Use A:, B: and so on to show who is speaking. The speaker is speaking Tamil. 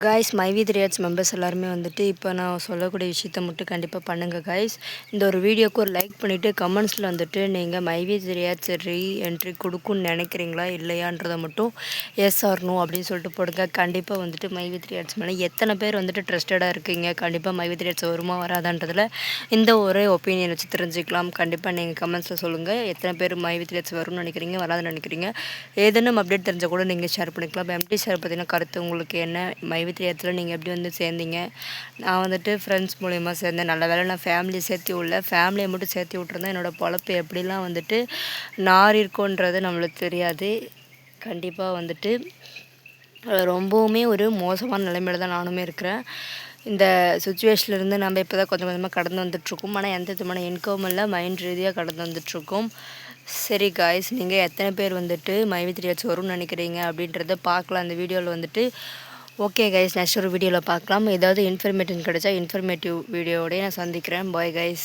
A: காய்ஸ் மைவி த்ரீ மெம்பர்ஸ் எல்லாருமே வந்துட்டு இப்போ நான் சொல்லக்கூடிய விஷயத்த மட்டும் கண்டிப்பாக பண்ணுங்கள் காய்ஸ். இந்த ஒரு வீடியோக்கு ஒரு லைக் பண்ணிவிட்டு கமெண்ட்ஸில் வந்துட்டு நீங்கள் மைவி த்ரீ ரீ என்ட்ரி கொடுக்குன்னு நினைக்கிறீங்களா இல்லையான்றதை மட்டும் எஸ் ஆர் நோ அப்படின்னு சொல்லிட்டு போடுங்க. கண்டிப்பாக வந்துட்டு மைவி த்ரீ மேலே எத்தனை பேர் வந்துட்டு ட்ரஸ்டடாக இருக்கீங்க, கண்டிப்பாக மைவி த்ரீ வருமா வராதான்றதில் இந்த ஒரு ஒப்பீனியன் வச்சு தெரிஞ்சுக்கலாம். கண்டிப்பாக நீங்கள் கமெண்ட்ஸில் சொல்லுங்கள் எத்தனை பேர் மைவி த்ரீ வரும்னு நினைக்கிறீங்க, வராதுன்னு நினைக்கிறீங்க. ஏதேனும் அப்டேட் தெரிஞ்சால் கூட நீங்கள் ஷேர் பண்ணிக்கலாம். எம்டி ஷேர் பற்றின கருத்து உங்களுக்கு என்ன, மைவி த்ரீ நீங்கள் எப்படி வந்து சேர்ந்தீங்க? நான் வந்துட்டு ஃப்ரெண்ட்ஸ் மூலிமா சேர்ந்தேன். நல்ல வேலை நான் ஃபேமிலியை சேர்த்தி விடல. ஃபேமிலியை மட்டும் சேர்த்தி விட்ருந்தா என்னோடய பொழப்பு எப்படிலாம் வந்துட்டு நார் இருக்குன்றது நம்மளுக்கு தெரியாது. கண்டிப்பாக வந்துட்டு ரொம்பவுமே ஒரு மோசமான நிலைமையில தான் நானுமே இருக்கிறேன். இந்த சுச்சுவேஷன்லேருந்து நம்ம இப்போ தான் கொஞ்சம் கொஞ்சமாக கடந்து வந்துட்ருக்கோம். ஆனால் எந்த விதமான இன்கம் இல்லை, மைண்ட் ரீதியாக கடந்து வந்துட்ருக்கோம். சரி காய்ஸ், நீங்கள் எத்தனை பேர் வந்துட்டு மைவி த்ரீ வரும்னு நினைக்கிறீங்க அப்படின்றத பார்க்கலாம் அந்த வீடியோவில் வந்துட்டு. ஓகே கைஸ், நெக்ஸ்ட் ஒரு வீடியோவில் பார்க்கலாம். ஏதாவது இன்ஃபர்மேட்டிவ் கிடைச்சா இன்ஃபர்மேட்டிவ் வீடியோவோடய நான் சந்திக்கிறேன். Bye guys.